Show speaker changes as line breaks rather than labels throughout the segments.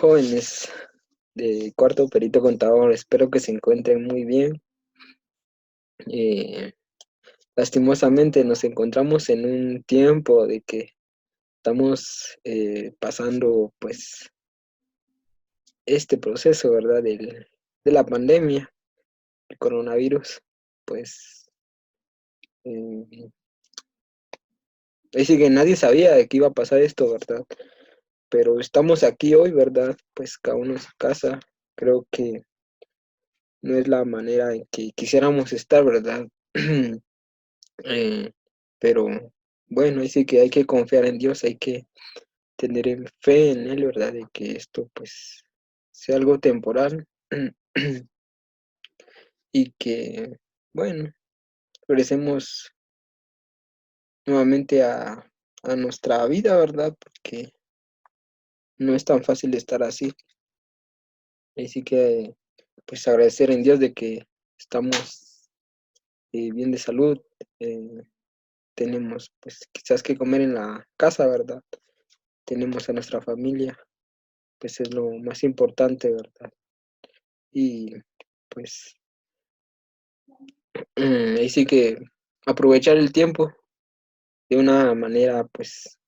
Jóvenes de cuarto perito contador, espero que se encuentren muy bien. Eh, Lastimosamente nos encontramos en un tiempo de que estamos pasando pues este proceso, ¿verdad? De la pandemia, el coronavirus. Pues eh, sí que nadie sabía de que iba a pasar esto, ¿verdad? Pero estamos aquí hoy, ¿verdad? Pues cada uno en su casa. Creo que no es la manera en que quisiéramos estar, ¿verdad? Eh, pero bueno, ahí sí que hay que confiar en Dios, hay que tener fe en Él, ¿verdad? De que esto pues sea algo temporal y que, bueno, regresemos nuevamente a nuestra vida, ¿verdad? Porque no es tan fácil estar así. Así que pues agradecer en Dios de que estamos bien de salud, eh, tenemos pues quizás que comer en la casa, ¿verdad? Tenemos a nuestra familia, pues es lo más importante, ¿verdad? Y pues ahí sí que aprovechar el tiempo de una manera, pues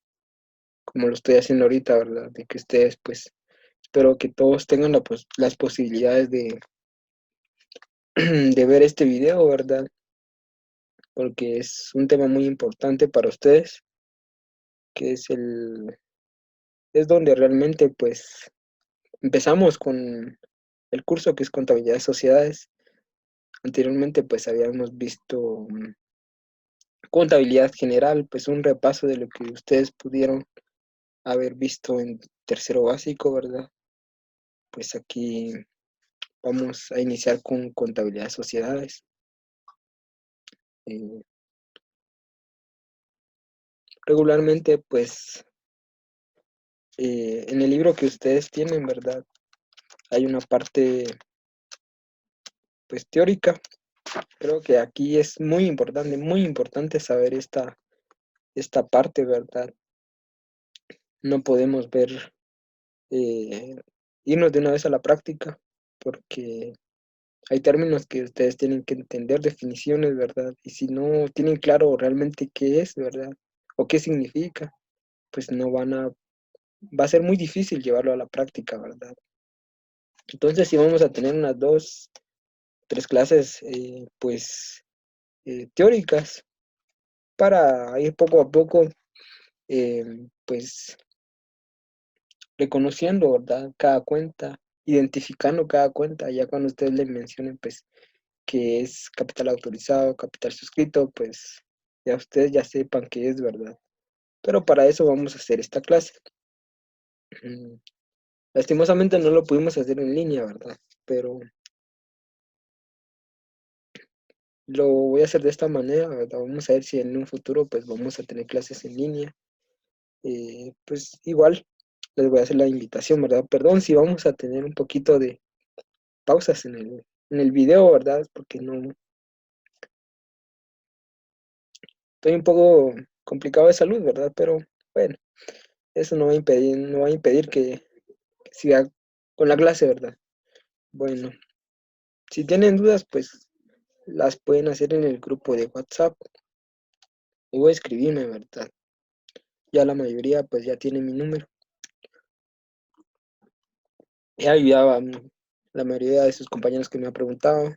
como lo estoy haciendo ahorita, ¿verdad? De que ustedes, pues espero que todos tengan las posibilidades de ver este video, ¿verdad? Porque es un tema muy importante para ustedes, que es donde realmente, pues, empezamos con el curso que es Contabilidad de Sociedades. Anteriormente, pues, habíamos visto contabilidad general, pues un repaso de lo que ustedes pudieron haber visto en tercero básico, ¿verdad? Pues aquí vamos a iniciar con contabilidad de sociedades. Eh, Regularmente, pues en el libro que ustedes tienen, ¿verdad? Hay una parte, pues teórica. Creo que aquí es muy importante saber esta parte, ¿verdad? No podemos eh, irnos de una vez a la práctica, porque hay términos que ustedes tienen que entender, definiciones, ¿verdad? Y si no tienen claro realmente qué es, ¿verdad? O qué significa, pues no va a ser muy difícil llevarlo a la práctica, ¿verdad? Entonces, si vamos a tener unas dos, tres clases, pues, teóricas para ir poco a poco, eh, pues, reconociendo, ¿verdad? Cada cuenta, identificando cada cuenta, ya cuando ustedes le mencionen, pues, que es capital autorizado, capital suscrito, pues ya ustedes ya sepan qué es, ¿verdad? Pero para eso vamos a hacer esta clase. Mm, Lastimosamente no lo pudimos hacer en línea, ¿verdad? Pero lo voy a hacer de esta manera, ¿verdad? Vamos a ver si en un futuro pues vamos a tener clases en línea. Pues igual les voy a hacer la invitación, ¿verdad? Perdón si vamos a tener un poquito de pausas en el video, ¿verdad? Porque no, estoy un poco complicado de salud, ¿verdad? Pero bueno, eso no va a impedir que siga con la clase, ¿verdad? Bueno, si tienen dudas, pues las pueden hacer en el grupo de WhatsApp o escribirme, ¿verdad? Ya la mayoría, pues ya tiene mi número. He ayudado a la mayoría de sus compañeros que me han preguntado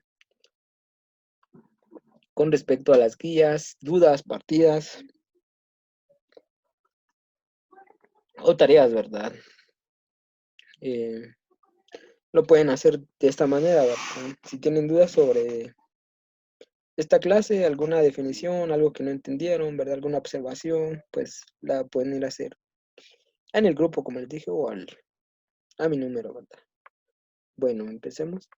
con respecto a las guías, dudas, partidas o tareas, ¿verdad? Eh, lo pueden hacer de esta manera, ¿verdad? Si tienen dudas sobre esta clase, alguna definición, algo que no entendieron, ¿verdad? Alguna observación, pues la pueden ir a hacer en el grupo, como les dije, o a mi número, ¿verdad? Bueno, empecemos.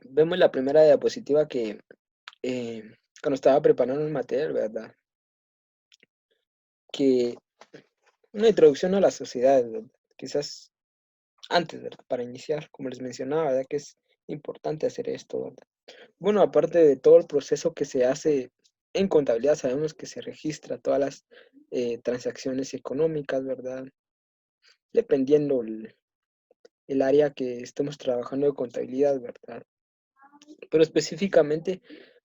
Vemos la primera diapositiva que eh, cuando estaba preparando el material, ¿verdad? Que una introducción a la sociedad, ¿verdad? Quizás antes, ¿verdad? Para iniciar, como les mencionaba, ¿verdad? Que es importante hacer esto, ¿verdad? Bueno, aparte de todo el proceso que se hace En contabilidad sabemos que se registra todas las transacciones económicas, ¿verdad? Dependiendo el área que estemos trabajando de contabilidad, ¿verdad? Pero específicamente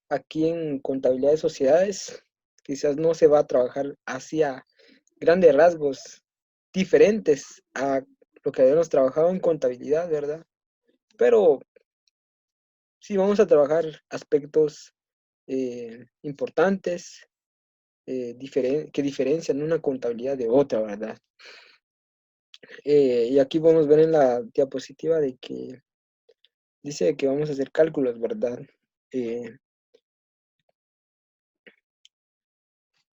aquí en contabilidad de sociedades, quizás no se va a trabajar hacia grandes rasgos diferentes a lo que habíamos trabajado en contabilidad, ¿verdad? Pero sí vamos a trabajar aspectos importantes que diferencian una contabilidad de otra, ¿verdad? Y aquí podemos ver en la diapositiva de que dice que vamos a hacer cálculos, ¿verdad? Eh,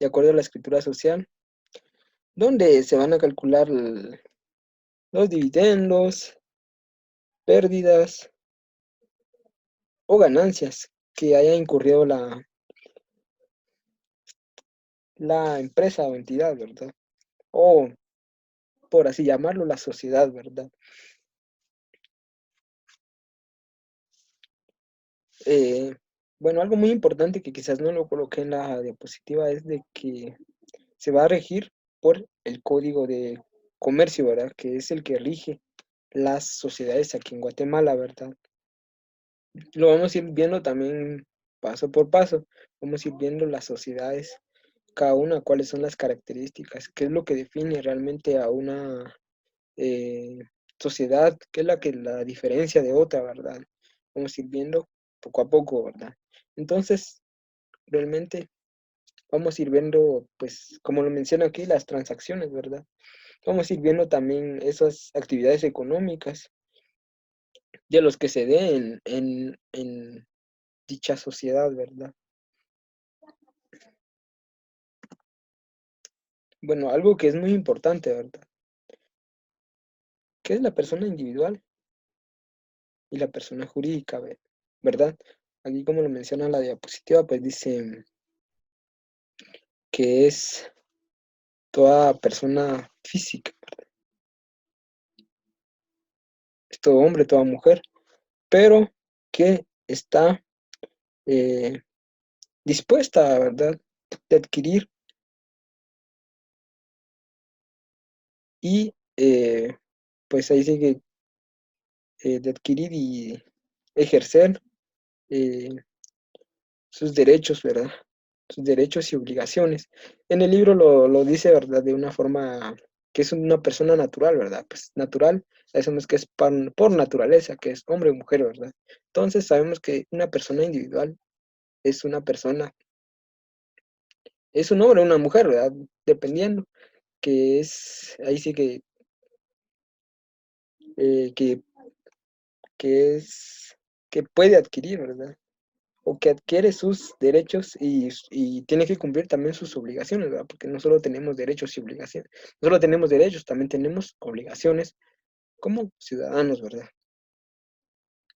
de acuerdo a la escritura social, donde se van a calcular los dividendos, pérdidas o ganancias que haya incurrido la empresa o entidad, ¿verdad? O, por así llamarlo, la sociedad, ¿verdad? Eh, bueno, algo muy importante que quizás no lo coloqué en la diapositiva es de que se va a regir por el Código de Comercio, ¿verdad? Que es el que rige las sociedades aquí en Guatemala, ¿verdad? Lo vamos a ir viendo también paso por paso. Vamos a ir viendo las sociedades, cada una, cuáles son las características, qué es lo que define realmente a una eh, sociedad, qué es la que la diferencia de otra, ¿verdad? Vamos a ir viendo poco a poco, ¿verdad? Entonces, realmente vamos a ir viendo, pues, como lo menciona aquí, las transacciones, ¿verdad? Vamos a ir viendo también esas actividades económicas de los que se den en dicha sociedad, ¿verdad? Bueno, algo que es muy importante, ¿verdad? ¿Qué es la persona individual y la persona jurídica, ¿verdad? Aquí como lo menciona la diapositiva, pues dice que es toda persona física, es todo hombre, toda mujer, pero que está eh, dispuesta, ¿verdad?, de adquirir y pues ahí sigue de adquirir y ejercer eh, sus derechos, ¿verdad? Sus derechos y obligaciones. En el libro lo dice, ¿verdad? De una forma que es una persona natural, ¿verdad? Pues natural, sabemos que es por naturaleza, que es hombre o mujer, ¿verdad? Entonces sabemos que una persona individual es una persona, es un hombre o una mujer, ¿verdad? Dependiendo, que es, ahí sí eh, que, que es, que puede adquirir, ¿verdad? O que adquiere sus derechos y tiene que cumplir también sus obligaciones, ¿verdad? Porque no solo tenemos derechos y obligaciones, no solo tenemos derechos, también tenemos obligaciones como ciudadanos, ¿verdad?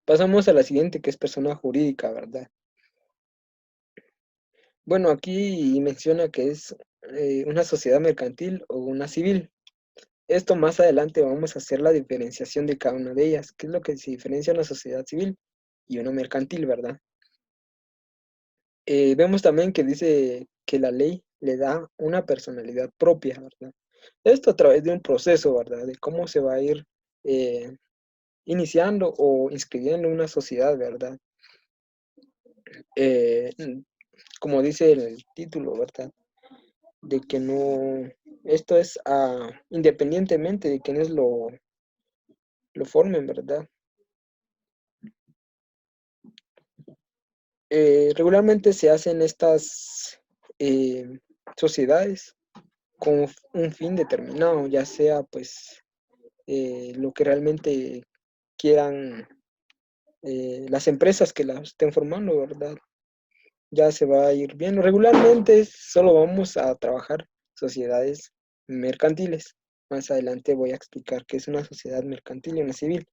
Pasamos a la siguiente, que es persona jurídica, ¿verdad? Bueno, aquí menciona que es una sociedad mercantil o una civil. Esto más adelante vamos a hacer la diferenciación de cada una de ellas. ¿Qué es lo que se diferencia una sociedad civil y una mercantil, verdad? Vemos también que dice que la ley le da una personalidad propia, ¿verdad? Esto a través de un proceso, ¿verdad? De cómo se va a ir eh, iniciando o inscribiendo una sociedad, ¿verdad? Eh, como dice el título, ¿verdad? De que no, esto es independientemente de quienes lo formen, ¿verdad? Regularmente se hacen estas eh, sociedades con un fin determinado, ya sea pues lo que realmente quieran las empresas que las estén formando, ¿verdad? Ya se va a ir viendo. Regularmente solo vamos a trabajar sociedades mercantiles. Más adelante voy a explicar qué es una sociedad mercantil y una civil.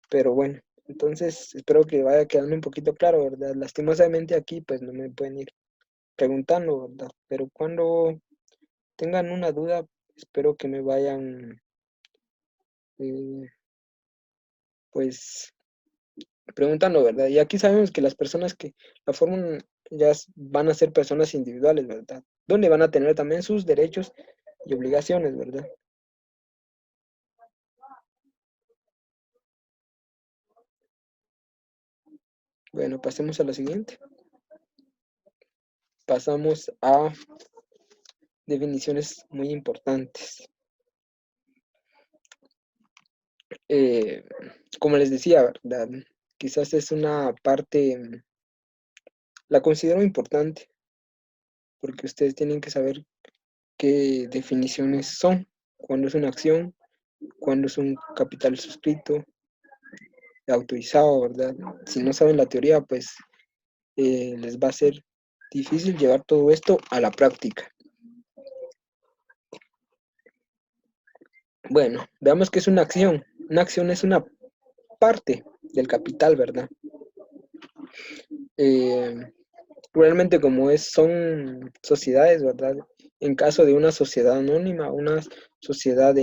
Pero bueno, entonces espero que vaya quedando un poquito claro, ¿verdad? Lastimosamente aquí pues no me pueden ir preguntando, ¿verdad? Pero cuando tengan una duda, espero que me vayan eh, pues preguntando, ¿verdad? Y aquí sabemos que las personas que la forman van a ser personas individuales, ¿verdad? Donde van a tener también sus derechos y obligaciones, ¿verdad? Bueno, pasemos a la siguiente. Pasamos a definiciones muy importantes. Eh, Como les decía, ¿verdad? Quizás es una parte, la considero importante, porque ustedes tienen que saber qué definiciones son, cuándo es una acción, cuándo es un capital suscrito, autorizado, ¿verdad? Si no saben la teoría, pues les va a ser difícil llevar todo esto a la práctica. Bueno, veamos qué es una acción. Una acción es una parte del capital, ¿verdad? Eh, Realmente como son sociedades, ¿verdad? En caso de una sociedad anónima, una sociedad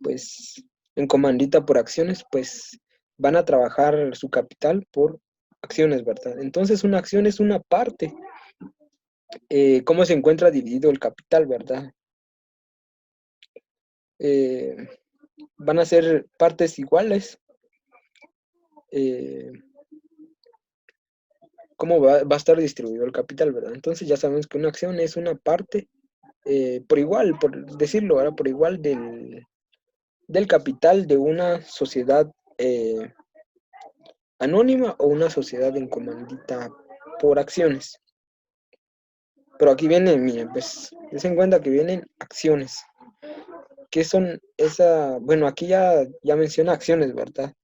pues, en comandita por acciones, pues van a trabajar su capital por acciones, ¿verdad? Entonces una acción es una parte. ¿Cómo se encuentra dividido el capital, verdad? Eh, Van a ser partes iguales. Eh, ¿Cómo va a estar distribuido el capital, verdad? Entonces ya sabemos que una acción es una parte por igual, por decirlo, ¿verdad? Por igual del capital de una sociedad anónima o una sociedad en comandita por acciones. Pero aquí vienen, miren, pues, den en cuenta que vienen acciones. ¿Qué son esa? Bueno, aquí ya menciona acciones, ¿verdad?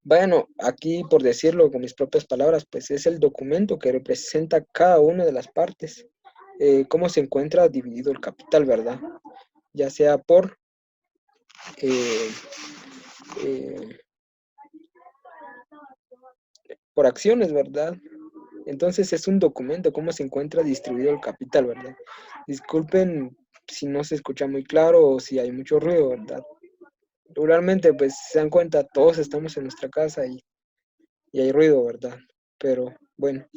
Bueno, aquí por decirlo con mis propias palabras, pues es el documento que representa cada una de las partes, cómo se encuentra dividido el capital, ¿verdad? Ya sea eh, eh, por acciones, ¿verdad? Entonces es un documento, cómo se encuentra distribuido el capital, ¿verdad? Disculpen si no se escucha muy claro o si hay mucho ruido, ¿verdad? Regularmente, pues se dan cuenta, todos estamos en nuestra casa y hay ruido, ¿verdad? Pero bueno,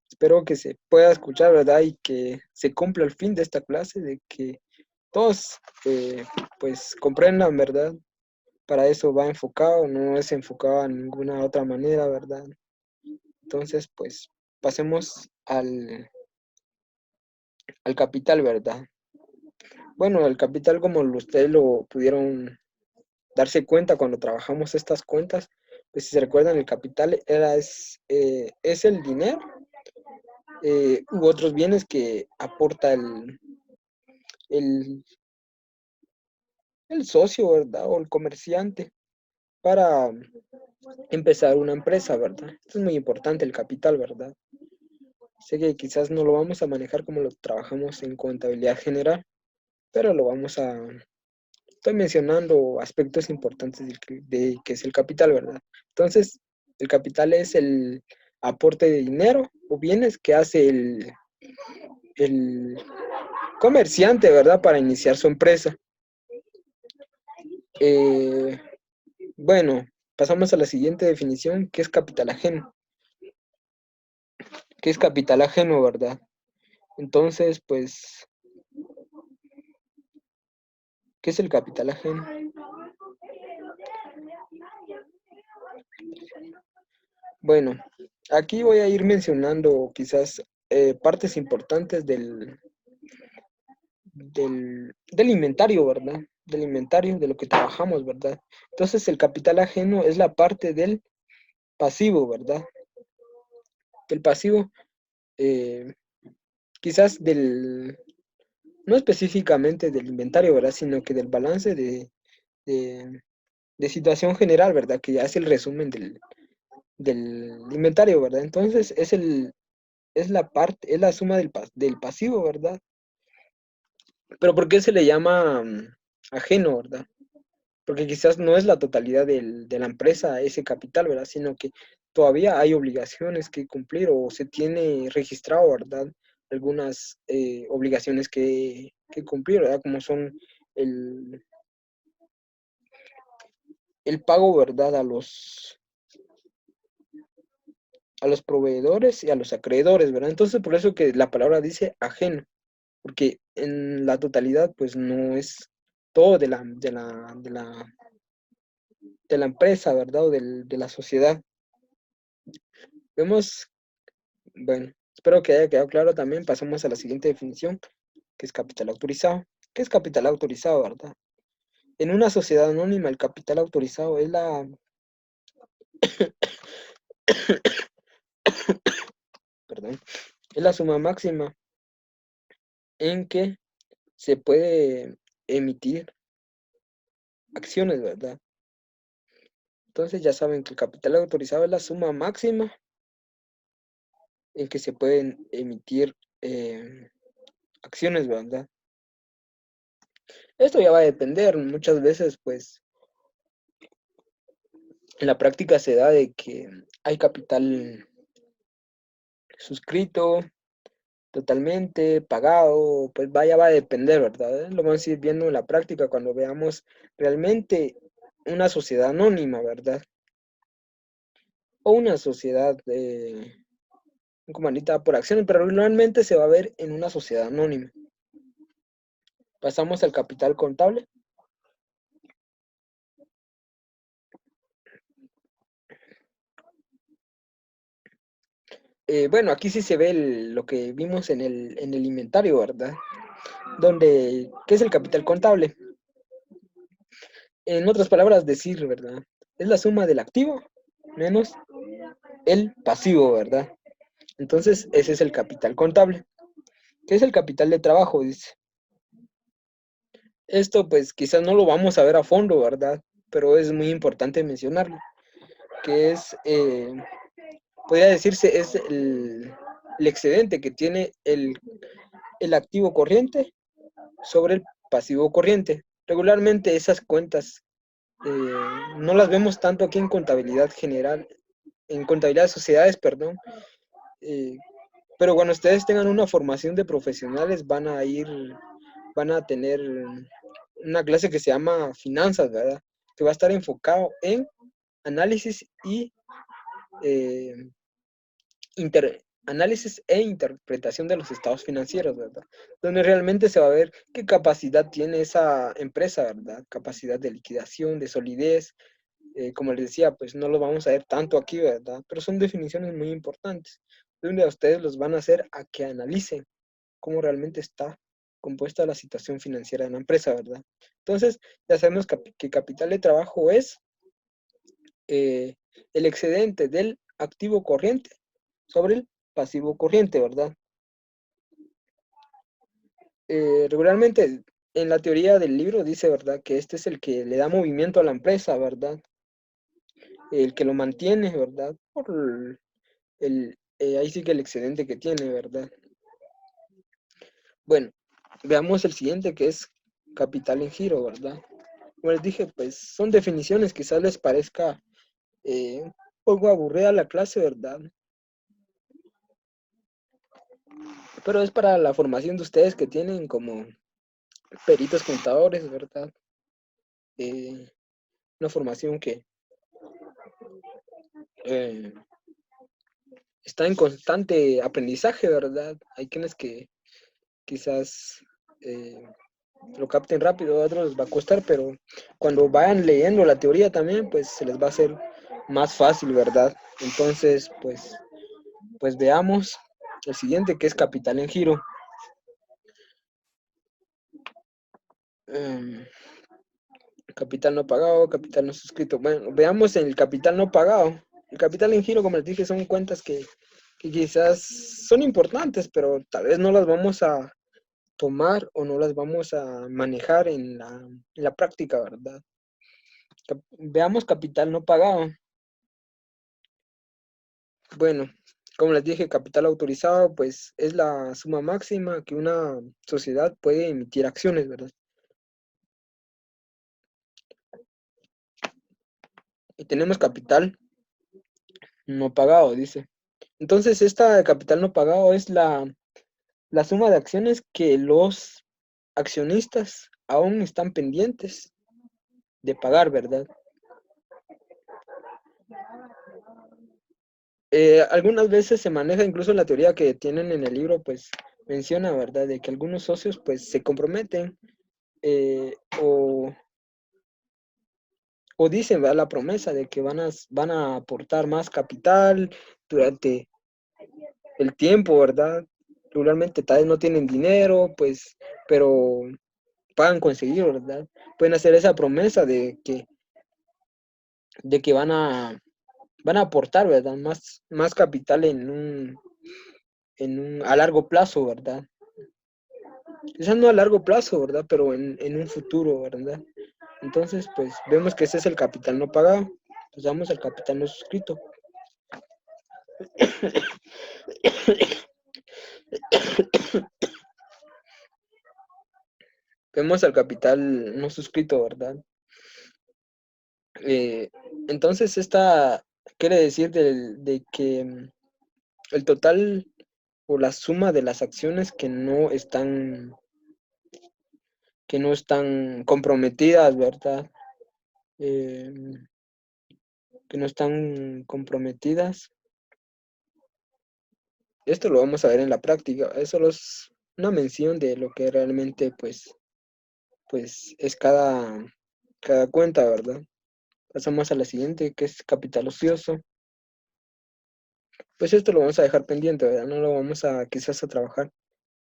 espero que se pueda escuchar, ¿verdad? Y que se cumpla el fin de esta clase, de que todos, pues, comprendan, ¿verdad? Para eso va enfocado, no es enfocado a ninguna otra manera, ¿verdad? Entonces, pues, pasemos al capital, ¿verdad? Bueno, el capital, como ustedes lo pudieron darse cuenta cuando trabajamos estas cuentas, pues si se recuerdan, el capital es el dinero u otros bienes que aporta el, el socio, ¿verdad? O el comerciante para empezar una empresa, ¿verdad? Esto es muy importante, el capital, ¿verdad? Sé que quizás no lo vamos a manejar como lo trabajamos en contabilidad general, pero estoy mencionando aspectos importantes de que es el capital, ¿verdad? Entonces, el capital es el aporte de dinero o bienes que hace el comerciante, ¿verdad? Para iniciar su empresa. Eh, bueno, pasamos a la siguiente definición, que es capital ajeno. ¿Qué es capital ajeno, verdad? Entonces, pues, ¿qué es el capital ajeno? Bueno, aquí voy a ir mencionando quizás partes importantes del inventario, ¿verdad? Del inventario, de lo que trabajamos, ¿verdad? Entonces, el capital ajeno es la parte del pasivo, ¿verdad? El pasivo, eh, quizás no específicamente del inventario, ¿verdad? Sino que del balance de, de situación general, ¿verdad? Que ya es el resumen del inventario, ¿verdad? Entonces, es la parte, es la suma del pasivo, ¿verdad? Pero ¿por qué se le llama ajeno, verdad? Porque quizás no es la totalidad de la empresa ese capital, ¿verdad? Sino que todavía hay obligaciones que cumplir o se tiene registrado, ¿verdad? Algunas obligaciones que cumplir, ¿verdad? Como son el, el pago, ¿verdad? a los proveedores y a los acreedores, ¿verdad? Entonces, por eso que la palabra dice ajeno, porque en la totalidad, pues no es todo de la empresa, ¿verdad? O de la sociedad. Vemos, bueno, espero que haya quedado claro también. Pasamos a la siguiente definición, que es capital autorizado. ¿Qué es capital autorizado, verdad? En una sociedad anónima, el capital autorizado es perdón, es la suma máxima en que se puede emitir acciones, ¿verdad? Entonces ya saben que el capital autorizado es la suma máxima en que se pueden emitir acciones, ¿verdad? Esto ya va a depender, muchas veces pues en la práctica se da de que hay capital suscrito, totalmente pagado, pues vaya, va a depender, ¿verdad? Lo vamos a ir viendo en la práctica cuando veamos realmente una sociedad anónima, ¿verdad? O una sociedad comandita por acciones, pero normalmente se va a ver en una sociedad anónima. Pasamos al capital contable. Bueno, aquí sí se ve lo que vimos en el inventario, ¿verdad? Donde, ¿qué es el capital contable? En otras palabras, decir, ¿verdad? Es la suma del activo menos el pasivo, ¿verdad? Entonces, ese es el capital contable. ¿Qué es el capital de trabajo? Dice. Esto, pues, quizás no lo vamos a ver a fondo, ¿verdad? Pero es muy importante mencionarlo, que es, podría decirse, es el excedente que tiene el activo corriente sobre el pasivo corriente. Regularmente esas cuentas no las vemos tanto aquí en contabilidad general, en contabilidad de sociedades, perdón. eh, pero cuando ustedes tengan una formación de profesionales van a tener una clase que se llama finanzas, ¿verdad? Que va a estar enfocado en análisis y eh, análisis e interpretación de los estados financieros, ¿verdad? Donde realmente se va a ver qué capacidad tiene esa empresa, ¿verdad? Capacidad de liquidación, de solidez. Como les decía, pues no lo vamos a ver tanto aquí, ¿verdad? Pero son definiciones muy importantes, donde a ustedes los van a hacer a que analicen cómo realmente está compuesta la situación financiera de una empresa, ¿verdad? Entonces, ya sabemos que capital de trabajo es eh, el excedente del activo corriente sobre el pasivo corriente, ¿verdad? Regularmente en la teoría del libro dice, ¿verdad? Que este es el que le da movimiento a la empresa, ¿verdad? El que lo mantiene, ¿verdad? Ahí sí que el excedente que tiene, ¿verdad? Bueno, veamos el siguiente que es capital en giro, ¿verdad? Como les dije, pues son definiciones, quizás les parezca un poco aburrida la clase, ¿verdad? Pero es para la formación de ustedes que tienen como peritos contadores, ¿verdad? Eh, una formación que eh, está en constante aprendizaje, ¿verdad? Hay quienes que quizás eh, lo capten rápido, a otros les va a costar, pero cuando vayan leyendo la teoría también, pues se les va a hacer más fácil, ¿verdad? Entonces, pues veamos el siguiente que es capital en giro. Um, Capital no pagado, capital no suscrito. Bueno, veamos el capital no pagado. El capital en giro, como les dije, son cuentas que quizás son importantes, pero tal vez no las vamos a tomar o no las vamos a manejar en la práctica, ¿verdad? Veamos capital no pagado. Bueno, como les dije, capital autorizado, pues es la suma máxima que una sociedad puede emitir acciones, ¿verdad? Y tenemos capital no pagado, dice. Entonces, esta capital no pagado es la suma de acciones que los accionistas aún están pendientes de pagar, ¿verdad? Algunas veces se maneja incluso la teoría que tienen en el libro, pues menciona, ¿verdad?, de que algunos socios pues se comprometen eh, o, o dicen, ¿verdad?, la promesa de que van a aportar más capital durante el tiempo, ¿verdad? Regularmente tal vez no tienen dinero, pues, pero puedan conseguir, ¿verdad? Pueden hacer esa promesa de que van a aportar, ¿verdad? Más capital a largo plazo, ¿verdad? Quizás no a largo plazo, ¿verdad? Pero en un futuro, ¿verdad? Entonces, pues vemos que ese es el capital no pagado. Pues damos el capital no suscrito. Vemos al capital no suscrito, ¿verdad? Eh, entonces, esta quiere decir de que el total o la suma de las acciones que no están comprometidas, ¿verdad? Eh, que no están comprometidas. Esto lo vamos a ver en la práctica. Es solo es una mención de lo que realmente, pues es cada cuenta, ¿verdad? Pasamos a la siguiente, que es capital ocioso. Pues esto lo vamos a dejar pendiente, ¿verdad? No lo vamos a quizás a trabajar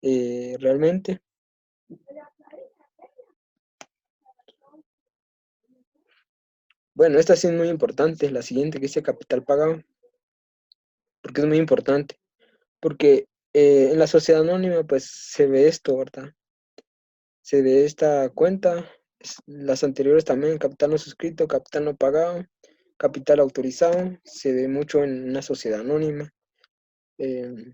realmente. Bueno, esta sí es muy importante, la siguiente que dice capital pagado, porque es muy importante, porque en la sociedad anónima pues se ve esto, ¿verdad? Se ve esta cuenta, las anteriores también, capital no suscrito, capital no pagado, capital autorizado, se ve mucho en una sociedad anónima. Eh,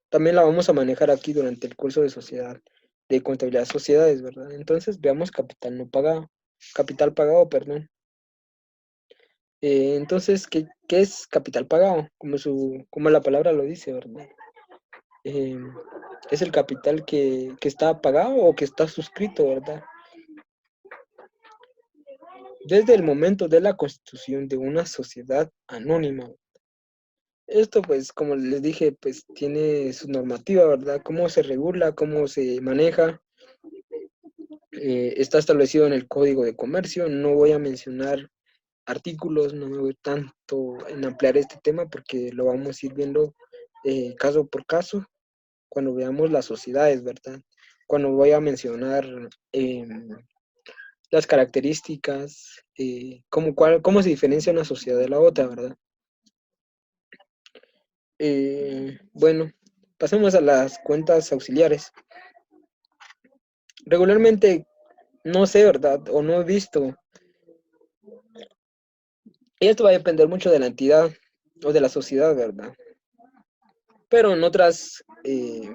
También la vamos a manejar aquí durante el curso de sociedad, de contabilidad de sociedades, ¿verdad? Entonces veamos capital pagado, perdón. Entonces, ¿qué es capital pagado? Como la palabra lo dice, ¿verdad? Eh, es el capital que está pagado o que está suscrito, ¿verdad? Desde el momento de la constitución de una sociedad anónima. Esto, pues, como les dije, pues tiene su normativa, ¿verdad? Cómo se regula, cómo se maneja. Está establecido en el Código de Comercio. No voy a mencionar artículos, no me voy tanto en ampliar este tema porque lo vamos a ir viendo caso por caso cuando veamos las sociedades, ¿verdad? Cuando voy a mencionar las características, cómo se diferencia una sociedad de la otra, ¿verdad? Bueno, pasemos a las cuentas auxiliares. Regularmente, no sé, ¿verdad? O no he visto. Y esto va a depender mucho de la entidad o de la sociedad, ¿verdad? Pero en otras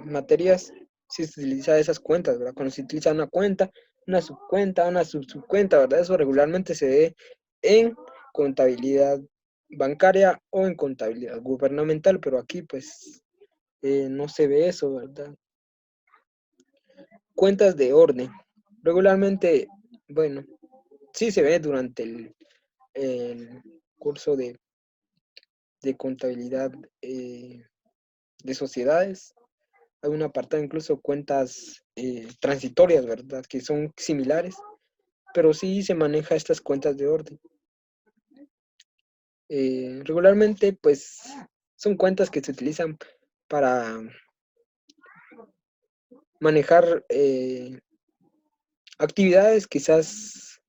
materias sí se utiliza esas cuentas, ¿verdad? Cuando se utiliza una subcuenta, una subcuenta, ¿verdad? Eso regularmente se ve en contabilidad bancaria o en contabilidad gubernamental, pero aquí pues no se ve eso, ¿verdad? Cuentas de orden. Regularmente, bueno, sí se ve durante el curso de contabilidad de sociedades. Hay un apartado incluso cuentas transitorias, ¿verdad? Que son similares, pero sí se maneja estas cuentas de orden. Regularmente, pues, son cuentas que se utilizan para manejar actividades quizás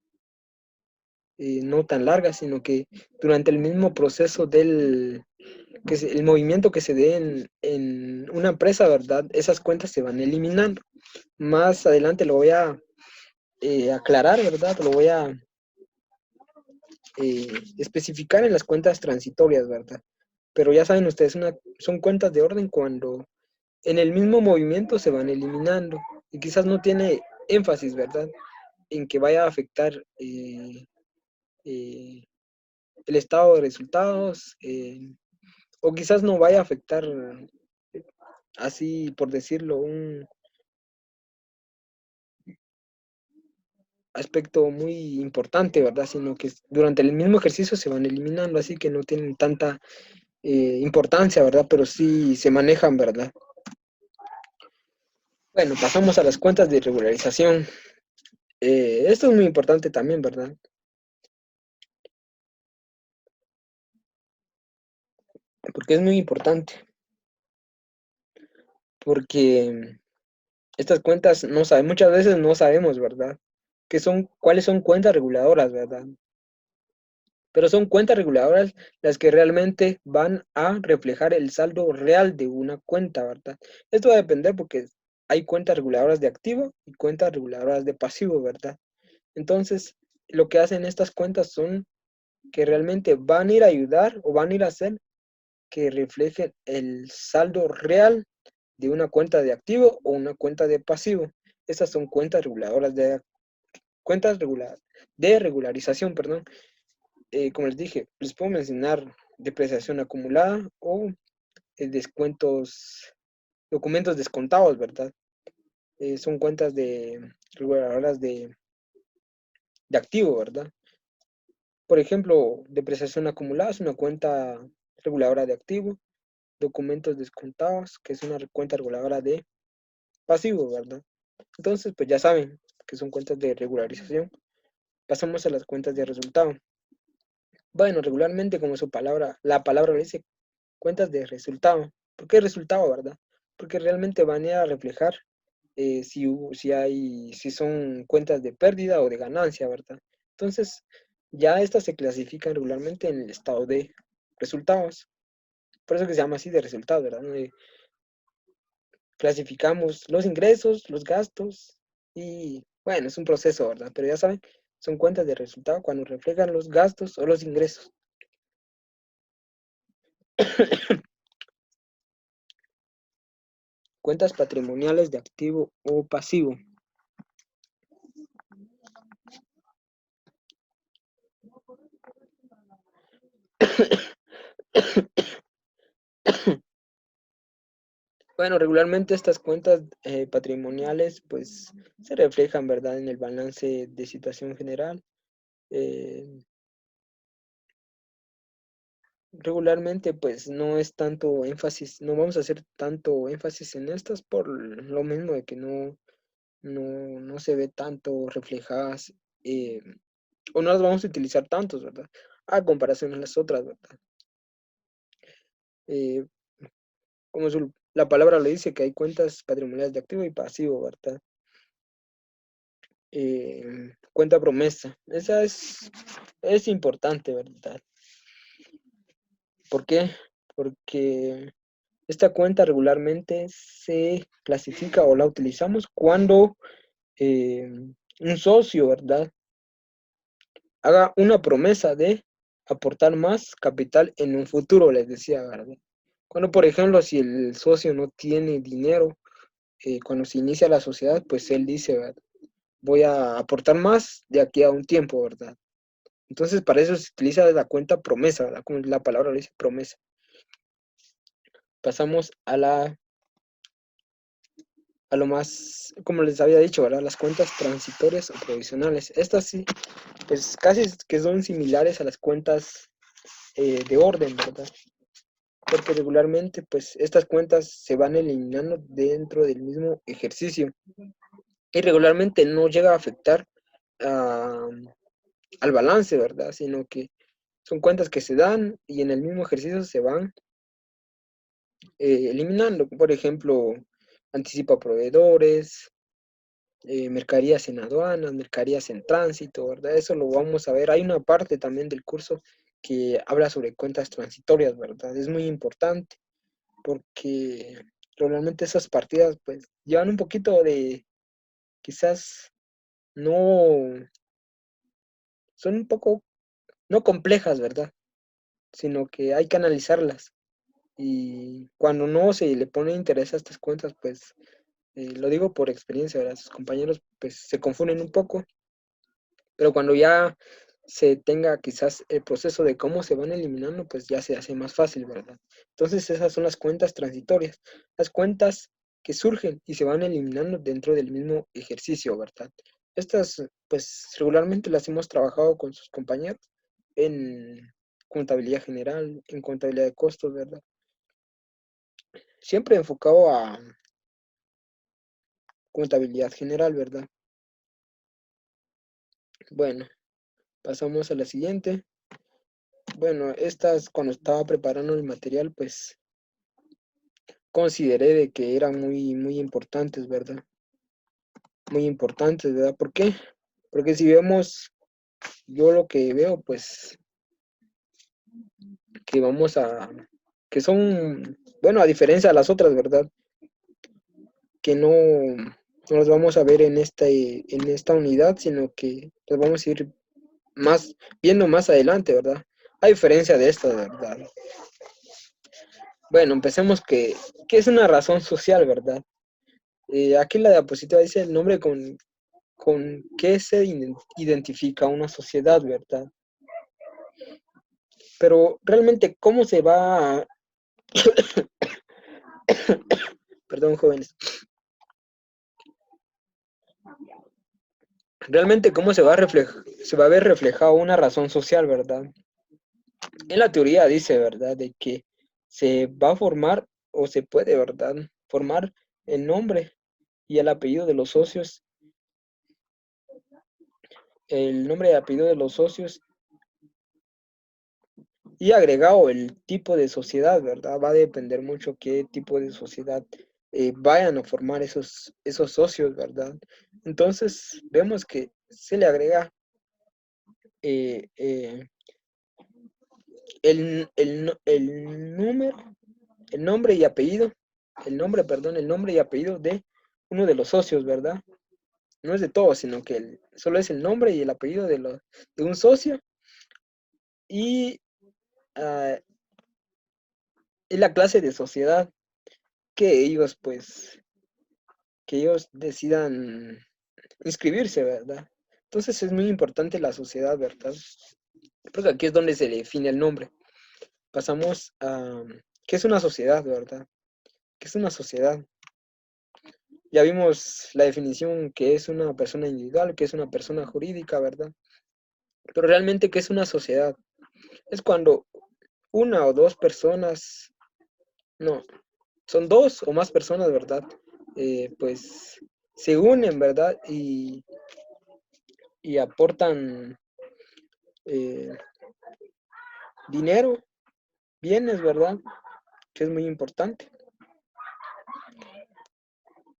no tan largas, sino que durante el mismo proceso el movimiento que se dé en una empresa, ¿verdad? Esas cuentas se van eliminando. Más adelante lo voy a aclarar, ¿verdad? Lo voy a especificar en las cuentas transitorias, ¿verdad? Pero ya saben ustedes, son cuentas de orden cuando en el mismo movimiento se van eliminando y quizás no tiene énfasis, ¿verdad? En que vaya a afectar eh, el estado de resultados o quizás no vaya a afectar, así por decirlo, un aspecto muy importante, ¿verdad? Sino que durante el mismo ejercicio se van eliminando, así que no tienen importancia, ¿verdad? Pero sí se manejan, ¿verdad? Bueno, pasamos a las cuentas de regularización. Esto es muy importante también, ¿verdad? Porque es muy importante, porque estas cuentas no saben, muchas veces no sabemos, ¿verdad? Cuáles son cuentas reguladoras, ¿verdad? Pero son cuentas reguladoras las que realmente van a reflejar el saldo real de una cuenta, ¿verdad? Esto va a depender porque hay cuentas reguladoras de activo y cuentas reguladoras de pasivo, ¿verdad? Entonces, lo que hacen estas cuentas son que realmente van a ir a ayudar o van a ir a hacer que reflejen el saldo real de una cuenta de activo o una cuenta de pasivo. Estas son cuentas de regularización, perdón. Como les dije, les puedo mencionar depreciación acumulada o descuentos, documentos descontados, ¿verdad? Son cuentas reguladoras de activo, ¿verdad? Por ejemplo, depreciación acumulada es una cuenta reguladora de activo, documentos descontados, que es una cuenta reguladora de pasivo, ¿verdad? Entonces, pues ya saben que son cuentas de regularización. Pasamos a las cuentas de resultado. Bueno, regularmente, como la palabra lo dice, cuentas de resultado. ¿Por qué resultado, verdad? Porque realmente van a ir a reflejar si son cuentas de pérdida o de ganancia, ¿verdad? Entonces, ya estas se clasifican regularmente en el estado de resultados. Por eso que se llama así de resultados, ¿verdad? Clasificamos los ingresos, los gastos y, bueno, es un proceso, ¿verdad? Pero ya saben, son cuentas de resultado cuando reflejan los gastos o los ingresos. Cuentas patrimoniales de activo o pasivo. Bueno, regularmente estas cuentas patrimoniales pues se reflejan, ¿verdad?, en el balance de situación general. Eh, Regularmente pues no es tanto énfasis, no vamos a hacer tanto énfasis en estas por lo mismo de que no se ve tanto reflejadas eh, o no las vamos a utilizar tantos, ¿verdad? A comparación de las otras, ¿verdad? Eh, la palabra le dice que hay cuentas patrimoniales de activo y pasivo, ¿verdad? Cuenta promesa. Esa es importante, ¿verdad? ¿Por qué? Porque esta cuenta regularmente se clasifica o la utilizamos cuando un socio, ¿verdad?, haga una promesa de aportar más capital en un futuro, les decía, ¿verdad? Cuando, por ejemplo, si el socio no tiene dinero, cuando se inicia la sociedad, pues él dice, ¿verdad?, voy a aportar más de aquí a un tiempo, ¿verdad? Entonces, para eso se utiliza la cuenta promesa, ¿verdad? Como la palabra lo dice, promesa. Pasamos a lo más, como les había dicho, ¿verdad? Las cuentas transitorias o provisionales. Estas sí, pues casi que son similares a las cuentas de orden, ¿verdad? Porque regularmente, pues estas cuentas se van eliminando dentro del mismo ejercicio y regularmente no llega a afectar a- al balance, ¿verdad? Sino que son cuentas que se dan y en el mismo ejercicio se van eliminando. Por ejemplo, anticipa proveedores, mercaderías en aduanas, mercaderías en tránsito, ¿verdad? Eso lo vamos a ver. Hay una parte también del curso que habla sobre cuentas transitorias, ¿verdad? Es muy importante porque realmente esas partidas pues llevan un poquito de, quizás no, son un poco, no complejas, ¿verdad? Sino que hay que analizarlas. Y cuando no se le pone interés a estas cuentas, pues lo digo por experiencia, ¿verdad? Sus compañeros pues se confunden un poco, pero cuando ya se tenga quizás el proceso de cómo se van eliminando, pues ya se hace más fácil, ¿verdad? Entonces esas son las cuentas transitorias, las cuentas que surgen y se van eliminando dentro del mismo ejercicio, ¿verdad? Estas, pues regularmente las hemos trabajado con sus compañeros en contabilidad general, en contabilidad de costos, ¿verdad? Siempre enfocado a contabilidad general, ¿verdad? Bueno, pasamos a la siguiente. Bueno, estas cuando estaba preparando el material, pues consideré de que eran muy importantes, ¿verdad? Muy importantes, ¿verdad? ¿Por qué? Porque si vemos, yo lo que veo, pues que vamos a, que son, bueno, a diferencia de las otras, ¿verdad? Que no las vamos a ver en esta unidad, sino que las vamos a ir más, viendo más adelante, ¿verdad? A diferencia de esta, ¿verdad? Bueno, empecemos que es una razón social, ¿verdad? Aquí en la diapositiva dice el nombre con qué se identifica una sociedad, ¿verdad? Pero realmente, ¿cómo se va a... Perdón, jóvenes. Realmente, ¿cómo se va a ver reflejado una razón social, ¿verdad? En la teoría dice, ¿verdad? De que se va a formar o se puede, ¿verdad? Formar el nombre y el apellido de los socios, el nombre y apellido de los socios y agregado el tipo de sociedad, ¿verdad? Va a depender mucho qué tipo de sociedad vayan a formar esos socios, ¿verdad? Entonces, vemos que se le agrega eh, eh, el número, el nombre y apellido, el nombre y apellido de uno de los socios, ¿verdad? No es de todos, sino que solo es el nombre y el apellido de un socio y, ah, y la clase de sociedad que ellos, pues, que ellos decidan inscribirse, ¿verdad? Entonces es muy importante la sociedad, ¿verdad? Porque aquí es donde se define el nombre. Pasamos a, ¿qué es una sociedad, verdad? ¿Qué es una sociedad? Ya vimos la definición que es una persona individual, que es una persona jurídica, ¿verdad? Pero realmente, ¿qué es una sociedad? Es cuando una o dos personas, no, son dos o más personas, ¿verdad? Pues se unen, ¿verdad? Y aportan eh, dinero, bienes, ¿verdad? Que es muy importante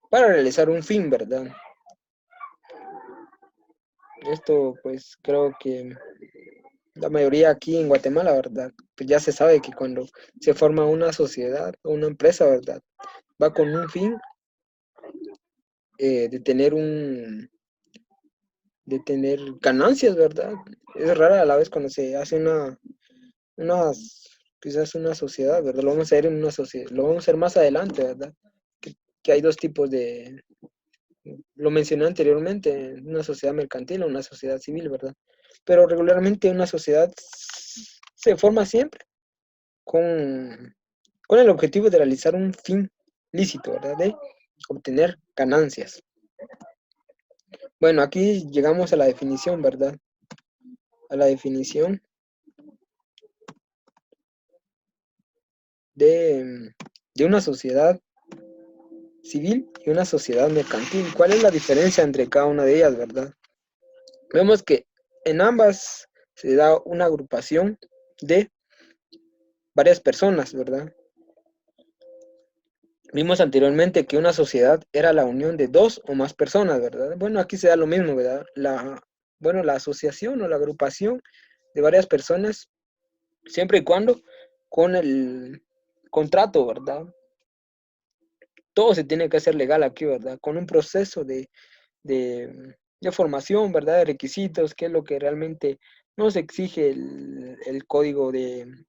para realizar un fin, ¿verdad? Esto, pues creo que la mayoría aquí en Guatemala, ¿verdad? Pues ya se sabe que cuando se forma una sociedad o una empresa, ¿verdad? Va con un fin de tener de tener ganancias, ¿verdad? Es rara a la vez cuando se hace quizás una sociedad, ¿verdad? Lo vamos a ver en una sociedad, lo vamos a ver más adelante, ¿verdad? Que hay dos tipos lo mencioné anteriormente, una sociedad mercantil o una sociedad civil, ¿verdad? Pero regularmente una sociedad se forma siempre con, con el objetivo de realizar un fin lícito, ¿verdad? De obtener ganancias. Bueno, aquí llegamos a la definición, ¿verdad? A la definición de, de una sociedad civil y una sociedad mercantil. ¿Cuál es la diferencia entre cada una de ellas, verdad? Vemos que en ambas se da una agrupación de varias personas, ¿verdad? Vimos anteriormente que una sociedad era la unión de dos o más personas, ¿verdad? Bueno, aquí se da lo mismo, ¿verdad? Bueno, la asociación o la agrupación de varias personas, siempre y cuando con el contrato, ¿verdad? Todo se tiene que hacer legal aquí, ¿verdad? Con un proceso de formación, ¿verdad? De requisitos, que es lo que realmente nos exige el código de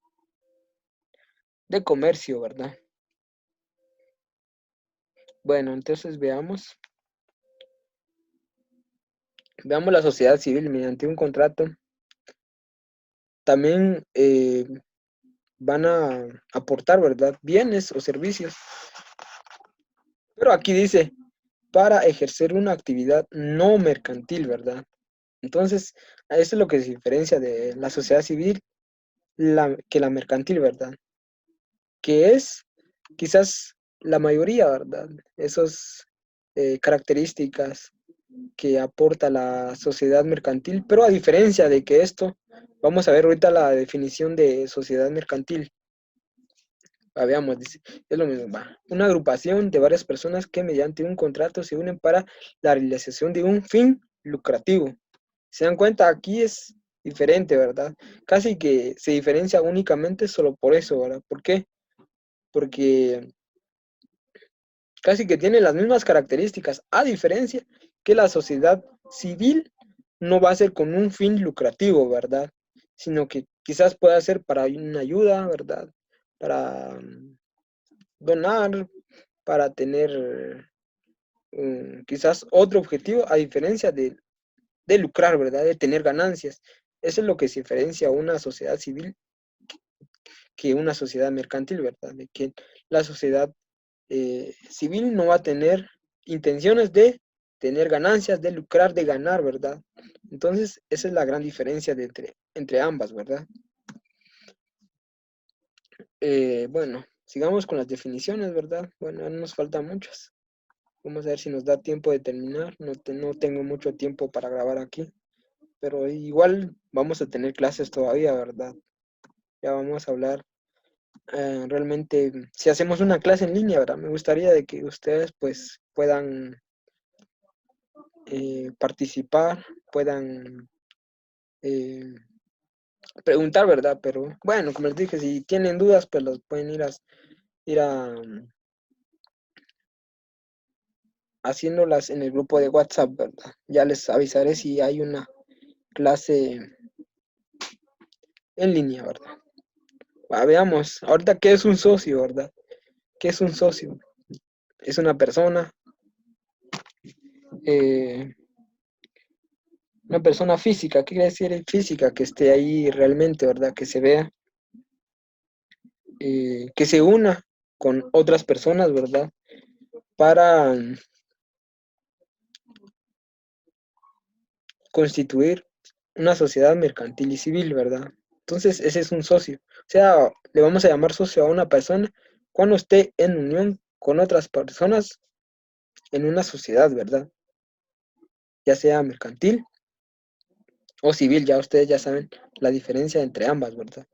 comercio, ¿verdad? Bueno, entonces veamos la sociedad civil mediante un contrato. También van a aportar, ¿verdad? Bienes o servicios. Pero aquí dice, para ejercer una actividad no mercantil, ¿verdad? Entonces, eso es lo que se diferencia de la sociedad civil que la mercantil, ¿verdad? Que es quizás la mayoría, ¿verdad? Esas características que aporta la sociedad mercantil, pero a diferencia de que esto, vamos a ver ahorita la definición de sociedad mercantil. Veamos, dice, es lo mismo, va. Una agrupación de varias personas que mediante un contrato se unen para la realización de un fin lucrativo. ¿Se dan cuenta? Aquí es diferente, ¿verdad? Casi que se diferencia únicamente solo por eso, ¿verdad? ¿Por qué? Porque casi que tiene las mismas características, a diferencia que la sociedad civil no va a ser con un fin lucrativo, ¿verdad? Sino que quizás pueda ser para una ayuda, ¿verdad? Para donar, para tener quizás otro objetivo, a diferencia de lucrar, ¿verdad? De tener ganancias. Eso es lo que se diferencia a una sociedad civil que una sociedad mercantil, ¿verdad? De que la sociedad civil no va a tener intenciones de tener ganancias, de lucrar, de ganar, ¿verdad? Entonces, esa es la gran diferencia entre ambas, ¿verdad? Bueno, sigamos con las definiciones, ¿verdad? Bueno, no nos faltan muchas. Vamos a ver si nos da tiempo de terminar. No tengo mucho tiempo para grabar aquí, pero igual vamos a tener clases todavía, ¿verdad? Ya vamos a hablar realmente, si hacemos una clase en línea, ¿verdad? Me gustaría de que ustedes pues puedan participar, puedan eh, preguntar, ¿verdad? Pero bueno, como les dije, si tienen dudas, pues los pueden ir haciéndolas en el grupo de WhatsApp, ¿verdad? Ya les avisaré si hay una clase en línea, ¿verdad? Veamos, ahorita, ¿qué es un socio, verdad? ¿Qué es un socio? Es eh, una persona física. ¿Qué quiere decir física? Que esté ahí realmente, ¿verdad? Que se vea, que se una con otras personas, ¿verdad? Para constituir una sociedad mercantil y civil, ¿verdad? Entonces, ese es un socio. O sea, le vamos a llamar socio a una persona cuando esté en unión con otras personas en una sociedad, ¿verdad? Ya sea mercantil o civil, ya ustedes ya saben la diferencia entre ambas, ¿verdad?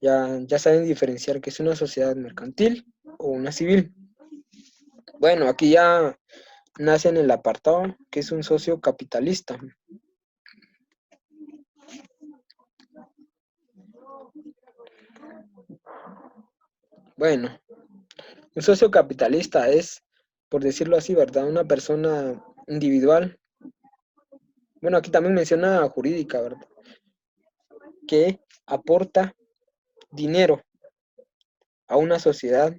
Ya saben diferenciar que es una sociedad mercantil o una civil. Bueno, aquí ya nace en el apartado que es un socio capitalista. Bueno, un socio capitalista es, por decirlo así, ¿verdad? Una persona individual. Bueno, aquí también menciona jurídica, ¿verdad? Que aporta dinero a una sociedad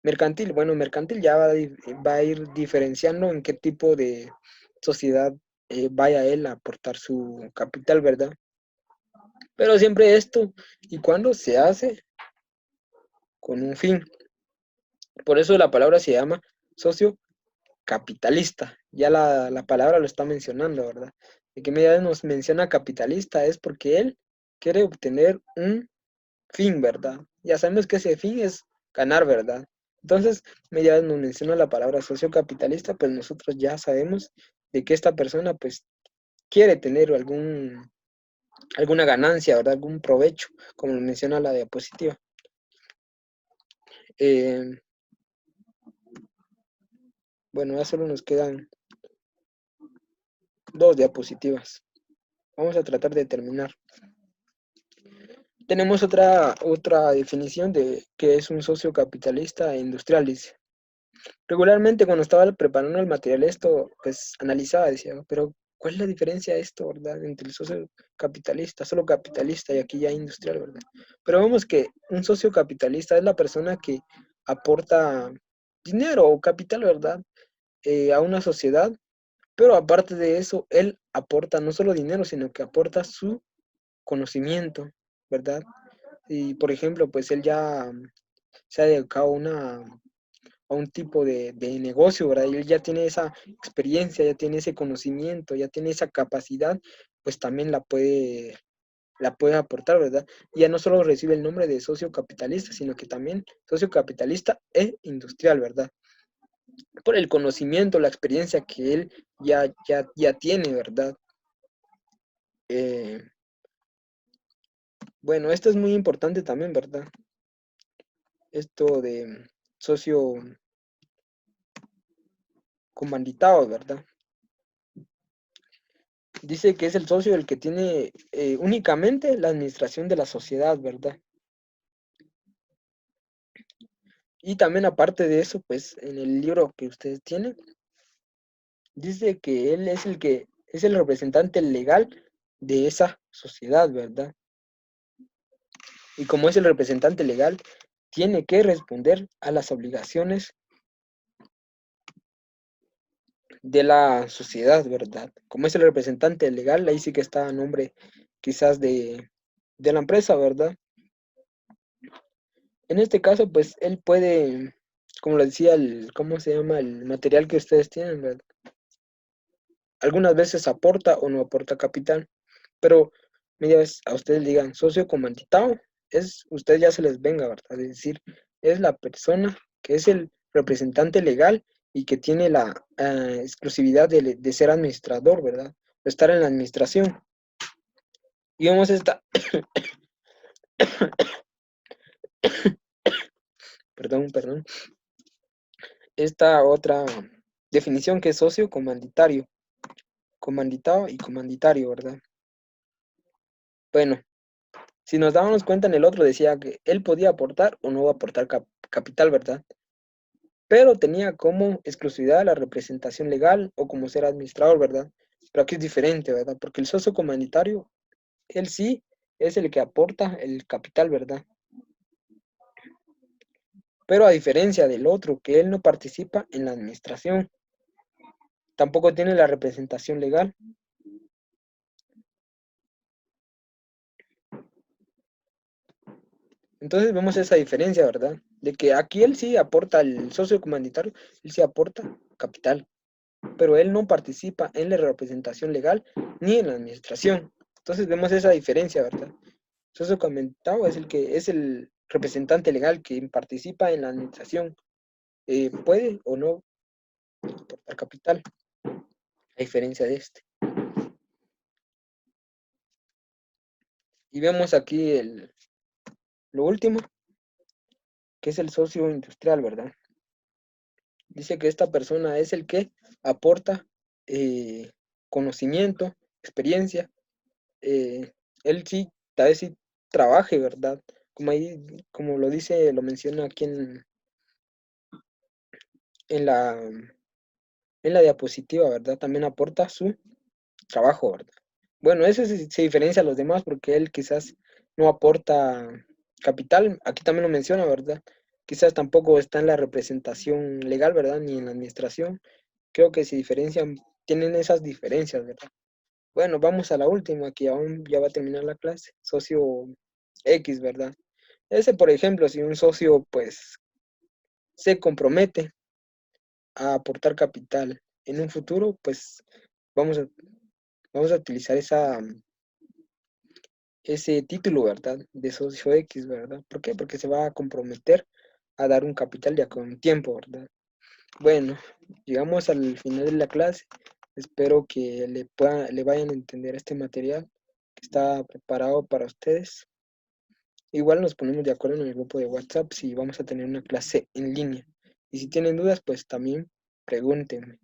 mercantil. Bueno, mercantil ya va a ir diferenciando en qué tipo de sociedad vaya él a aportar su capital, ¿verdad? Pero siempre esto, ¿y cuándo se hace? Con un fin. Por eso la palabra se llama socio capitalista. Ya la palabra lo está mencionando, ¿verdad? De qué medida nos menciona capitalista es porque él quiere obtener un fin, ¿verdad? Ya sabemos que ese fin es ganar, ¿verdad? Entonces, media vez nos menciona la palabra socio capitalista, pues nosotros ya sabemos de que esta persona pues quiere tener alguna ganancia, ¿verdad? Algún provecho, como lo menciona la diapositiva. Eh, bueno, ya solo nos quedan dos diapositivas. Vamos a tratar de terminar. Tenemos otra definición de qué es un socio capitalista e industrial, dice. Regularmente cuando estaba preparando el material esto, pues analizaba, decía, pero ¿cuál es la diferencia de esto, verdad? Entre el socio capitalista, solo capitalista y aquí ya industrial, ¿verdad? Pero vemos que un socio capitalista es la persona que aporta dinero o capital, ¿verdad? A una sociedad, pero aparte de eso, él aporta no solo dinero, sino que aporta su conocimiento, ¿verdad? Y por ejemplo, pues él ya se ha dedicado a un tipo de negocio, ¿verdad? Y él ya tiene esa experiencia, ya tiene ese conocimiento, ya tiene esa capacidad, pues también la puede la puede aportar, ¿verdad? Y ya no solo recibe el nombre de socio capitalista, sino que también socio capitalista e industrial, ¿verdad? Por el conocimiento, la experiencia que él ya tiene, ¿verdad? Eh, bueno, esto es muy importante también, ¿verdad? Esto de socio comanditado, ¿verdad? Dice que es el socio el que tiene únicamente la administración de la sociedad, ¿verdad? Y también aparte de eso, pues en el libro que ustedes tienen, dice que él es el que es el representante legal de esa sociedad, ¿verdad? Y como es el representante legal, tiene que responder a las obligaciones de la sociedad, ¿verdad? Como es el representante legal, ahí sí que está a nombre quizás de la empresa, ¿verdad? En este caso, pues él puede, como lo decía, ¿cómo se llama? El material que ustedes tienen, ¿verdad? Algunas veces aporta o no aporta capital, pero media vez a ustedes le digan socio comanditado, usted ya se les venga, ¿verdad? Es decir, es la persona que es el representante legal y que tiene la exclusividad de ser administrador, ¿verdad? De estar en la administración. Y vamos a perdón, esta otra definición que es socio comanditario, comanditado y comanditario, ¿verdad? Bueno, si nos dábamos cuenta en el otro decía que él podía aportar o no aportar capital, ¿verdad? Pero tenía como exclusividad la representación legal o como ser administrador, ¿verdad? Pero aquí es diferente, ¿verdad? Porque el socio comunitario, él sí es el que aporta el capital, ¿verdad? Pero a diferencia del otro, que él no participa en la administración, tampoco tiene la representación legal. Entonces vemos esa diferencia, ¿verdad? De que aquí él sí aporta, el socio comunitario, él sí aporta capital, pero él no participa en la representación legal ni en la administración. Entonces vemos esa diferencia, ¿verdad? Socio comentado es el que es el representante legal que participa en la administración, puede o no aportar capital, a diferencia de este. Y vemos aquí lo último, que es el socio industrial, ¿verdad? Dice que esta persona es el que aporta eh, conocimiento, experiencia. eh, Él sí, tal vez sí trabaje, ¿verdad? Como ahí, como lo dice, lo menciona aquí en la, en la diapositiva, ¿verdad? También aporta su trabajo, ¿verdad? Bueno, ese se diferencia a los demás porque él quizás no aporta capital, aquí también lo menciona, ¿verdad? Quizás tampoco está en la representación legal, ¿verdad? Ni en la administración. Creo que se diferencian, tienen esas diferencias, ¿verdad? Bueno, vamos a la última, que aún ya va a terminar la clase. Socio X, ¿verdad? Ese, por ejemplo, si un socio, pues, se compromete a aportar capital en un futuro, pues, vamos a, vamos a utilizar ese título, ¿verdad? De socio X, ¿verdad? ¿Por qué? Porque se va a comprometer a dar un capital ya con tiempo, ¿verdad? Bueno, llegamos al final de la clase. Espero que le vayan a entender este material que está preparado para ustedes. Igual nos ponemos de acuerdo en el grupo de WhatsApp si vamos a tener una clase en línea. Y si tienen dudas, pues también pregúntenme.